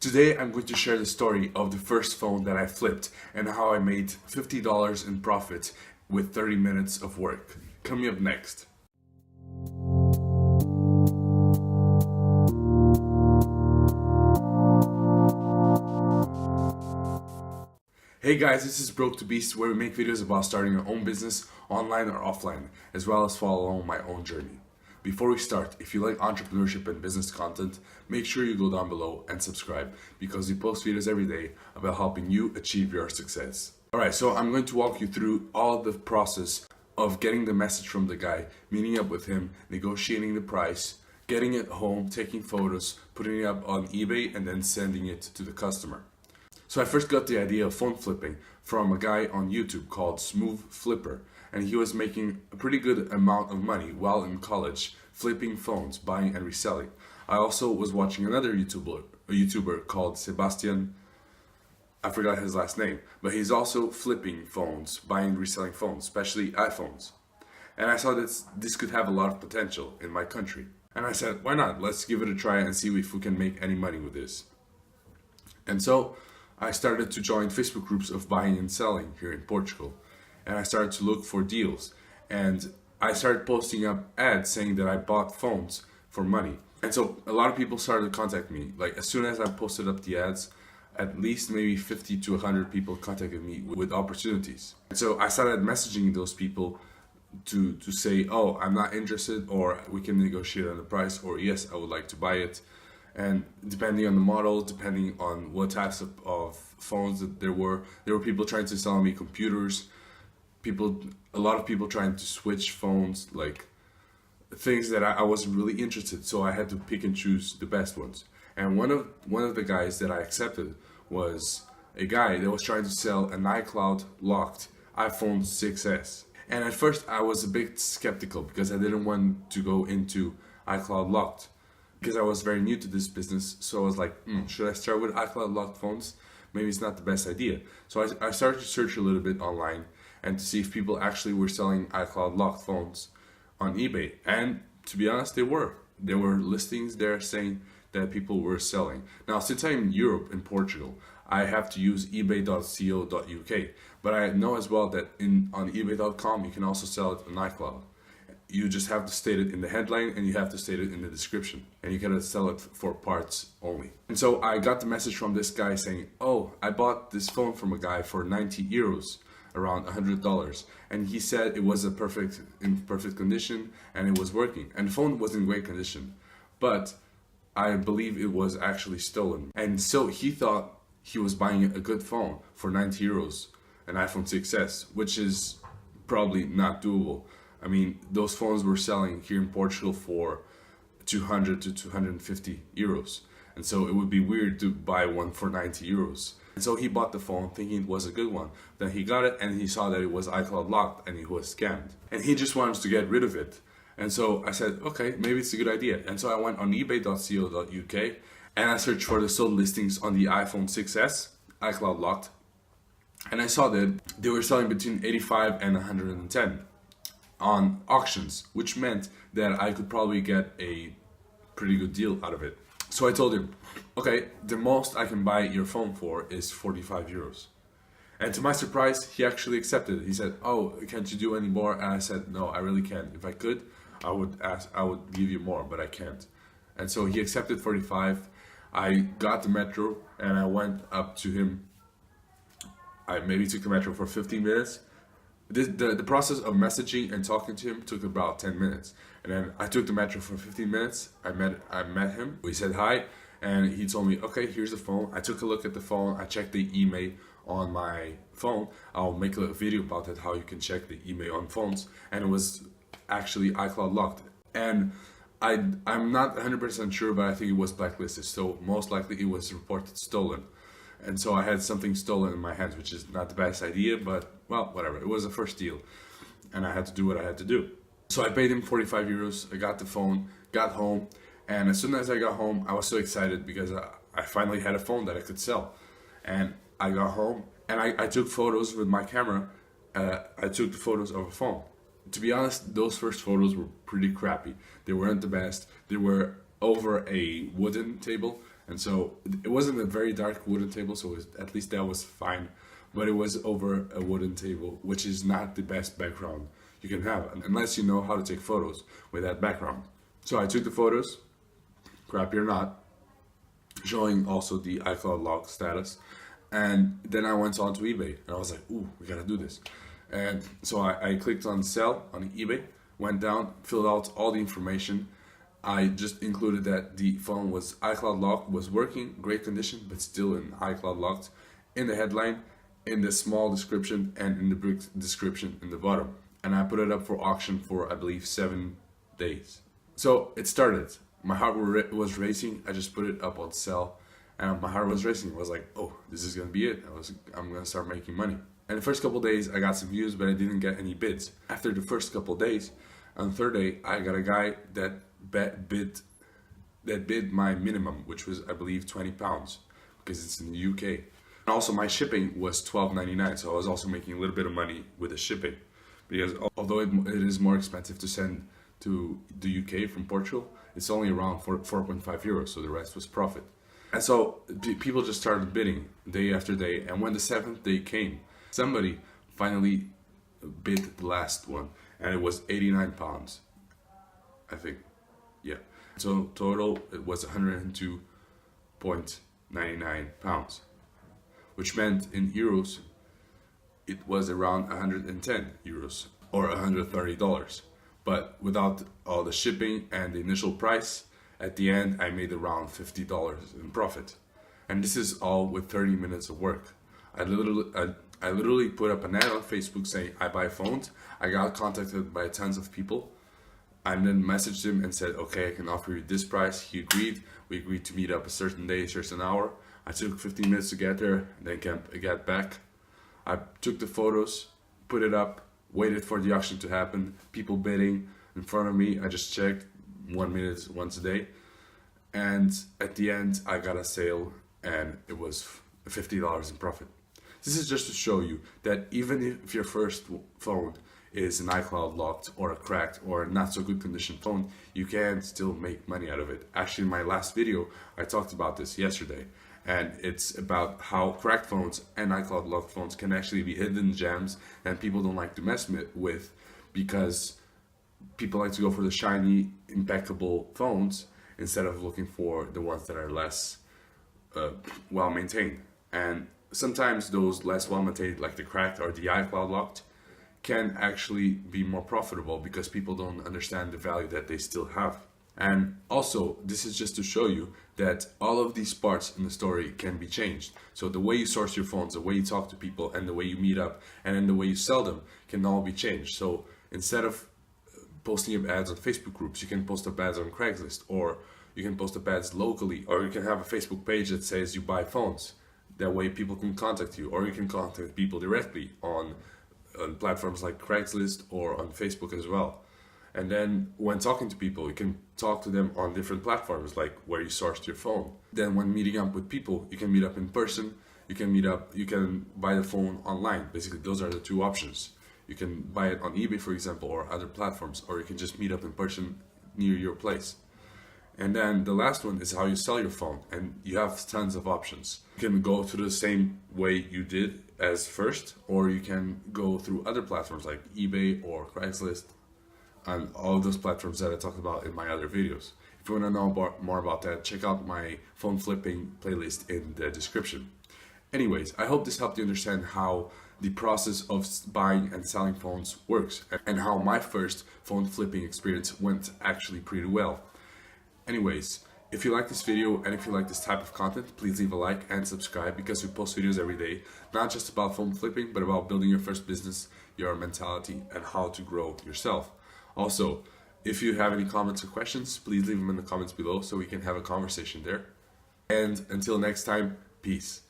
Today I'm going to share the story of the first phone that I flipped and how I made $50 in profit with 30 minutes of work. Coming up next. Hey guys, this is Broke to Beast, where we make videos about starting your own business, online or offline, as well as follow along my own journey. Before we start, if you like entrepreneurship and business content, make sure you go down below and subscribe, because we post videos every day about helping you achieve your success. Alright, so I'm going to walk you through all the process of getting the message from the guy, meeting up with him, negotiating the price, getting it home, taking photos, putting it up on eBay, and then sending it to the customer. So I first got the idea of phone flipping from a guy on YouTube called Smooth Flipper, and he was making a pretty good amount of money while in college, flipping phones, buying and reselling. I also was watching another YouTuber called Sebastian, I forgot his last name, but he's also flipping phones, buying and reselling phones, especially iPhones. And I saw that this could have a lot of potential in my country. And I said, why not? Let's give it a try and see if we can make any money with this. And so I started to join Facebook groups of buying and selling here in Portugal, and I started to look for deals, and I started posting up ads saying that I bought phones for money. And so a lot of people started to contact me. Like, as soon as I posted up the ads, at least maybe 50 to 100 people contacted me with opportunities. And so I started messaging those people to say, oh, I'm not interested, or we can negotiate on the price, or yes, I would like to buy it. And depending on the model, depending on what types of phones that there were people trying to sell me computers, a lot of people trying to switch phones, like things that I wasn't really interested. So I had to pick and choose the best ones. And one of the guys that I accepted was a guy that was trying to sell an iCloud locked iPhone 6s. And at first I was a bit skeptical because I didn't want to go into iCloud locked, because I was very new to this business. So I was like, should I start with iCloud locked phones? Maybe it's not the best idea. So I started to search a little bit online and to see if people actually were selling iCloud locked phones on eBay. And to be honest, there were listings there saying that people were selling. Now, since I'm in Europe, in Portugal, I have to use ebay.co.uk, but I know as well that on ebay.com you can also sell it on iCloud. You just have to state it in the headline, and you have to state it in the description, and you gotta sell it for parts only. And so I got the message from this guy saying, oh, I bought this phone from a guy for 90 euros, around $100, and he said it was in perfect condition and it was working, and the phone was in great condition, but I believe it was actually stolen. And so he thought he was buying a good phone for 90 euros, an iPhone 6s, which is probably not doable. I mean, those phones were selling here in Portugal for 200 to 250 euros. And so it would be weird to buy one for 90 euros. And so he bought the phone thinking it was a good one. Then he got it and he saw that it was iCloud locked and he was scammed. And he just wanted to get rid of it. And so I said, okay, maybe it's a good idea. And so I went on ebay.co.uk and I searched for the sold listings on the iPhone 6s, iCloud locked. And I saw that they were selling between 85 and 110 on auctions, which meant that I could probably get a pretty good deal out of it. So I told him, okay, the most I can buy your phone for is 45 euros. And to my surprise, he actually accepted it. He said, oh, can't you do any more? And I said, no, I really can't. If I could, I would give you more, but I can't. And so he accepted 45. I got the metro and I went up to him. I maybe took the metro for 15 minutes. The process of messaging and talking to him took about 10 minutes. And then I took the metro for 15 minutes. I met him. We said hi, and he told me, okay, here's the phone. I took a look at the phone. I checked the email on my phone. I'll make a video about it, how you can check the email on phones. And it was actually iCloud locked. And I'm not 100% sure, but I think it was blacklisted. So most likely it was reported stolen. And so I had something stolen in my hands, which is not the best idea, but well, whatever. It was a first deal, and I had to do what I had to do. So I paid him 45 euros. I got the phone, got home, and as soon as I got home, I was so excited because I finally had a phone that I could sell. And I got home, and I took photos with my camera. I took the photos of a phone. To be honest, those first photos were pretty crappy. They weren't the best. They were over a wooden table, And so it wasn't a very dark wooden table, so at least that was fine. But it was over a wooden table, which is not the best background you can have, unless you know how to take photos with that background. So I took the photos, crappy or not, showing also the iCloud log status. And then I went on to eBay and I was like, ooh, we gotta do this. And so I clicked on sell on eBay, went down, filled out all the information. I just included that the phone was iCloud locked, was working, great condition, but still in iCloud locked, in the headline, in the small description, and in the big description in the bottom. And I put it up for auction for, I believe, 7 days. So it started. My heart was racing. I just put it up on sell, and my heart was racing. I was like, oh, this is gonna be it. I'm gonna start making money. And the first couple days, I got some views, but I didn't get any bids. After the first couple days, on the third day, I got a guy that bid my minimum, which was, I believe, £20, because it's in the UK. And also, my shipping was $12.99, so I was also making a little bit of money with the shipping, because although it is more expensive to send to the UK from Portugal, it's only around 4.5 euros, so the rest was profit. And so people just started bidding day after day, and when the 7th day came, somebody finally bid the last one, and it was £89, I think. Yeah. So total it was 102.99 pounds, which meant in euros it was around 110 euros or $130. But without all the shipping and the initial price, at the end I made around $50 in profit. And this is all with 30 minutes of work. I literally put up an ad on Facebook saying I buy phones. I got contacted by tons of people. I then messaged him and said, okay, I can offer you this price. He agreed. We agreed to meet up a certain day, a certain hour. I took 15 minutes to get there, then get back. I took the photos, put it up, waited for the auction to happen, people bidding in front of me. I just checked 1 minute once a day. And at the end, I got a sale and it was $50 in profit. This is just to show you that even if your first phone is an iCloud locked or a cracked or not so good condition phone, you can still make money out of it. Actually, in my last video, I talked about this yesterday, and it's about how cracked phones and iCloud locked phones can actually be hidden gems and people don't like to mess with, because people like to go for the shiny, impeccable phones instead of looking for the ones that are less well maintained. And sometimes those less well maintained, like the cracked or the iCloud locked, can actually be more profitable because people don't understand the value that they still have. And also, this is just to show you that all of these parts in the story can be changed. So the way you source your phones, the way you talk to people, and the way you meet up, and then the way you sell them can all be changed. So instead of posting up ads on Facebook groups, you can post up ads on Craigslist, or you can post up ads locally, or you can have a Facebook page that says you buy phones. That way people can contact you, or you can contact people directly on platforms like Craigslist or on Facebook as well. And then when talking to people, you can talk to them on different platforms, like where you sourced your phone. Then when meeting up with people, you can meet up in person, you can buy the phone online. Basically, those are the two options. You can buy it on eBay, for example, or other platforms, or you can just meet up in person near your place. And then the last one is how you sell your phone, and you have tons of options. You can go through the same way you did as first, or you can go through other platforms like eBay or Craigslist, and all those platforms that I talked about in my other videos. If you want to know more about that, check out my phone flipping playlist in the description. Anyways, I hope this helped you understand how the process of buying and selling phones works, and how my first phone flipping experience went actually pretty well. Anyways, if you like this video and if you like this type of content, please leave a like and subscribe, because we post videos every day, not just about phone flipping, but about building your first business, your mentality, and how to grow yourself. Also, if you have any comments or questions, please leave them in the comments below so we can have a conversation there. And until next time, peace.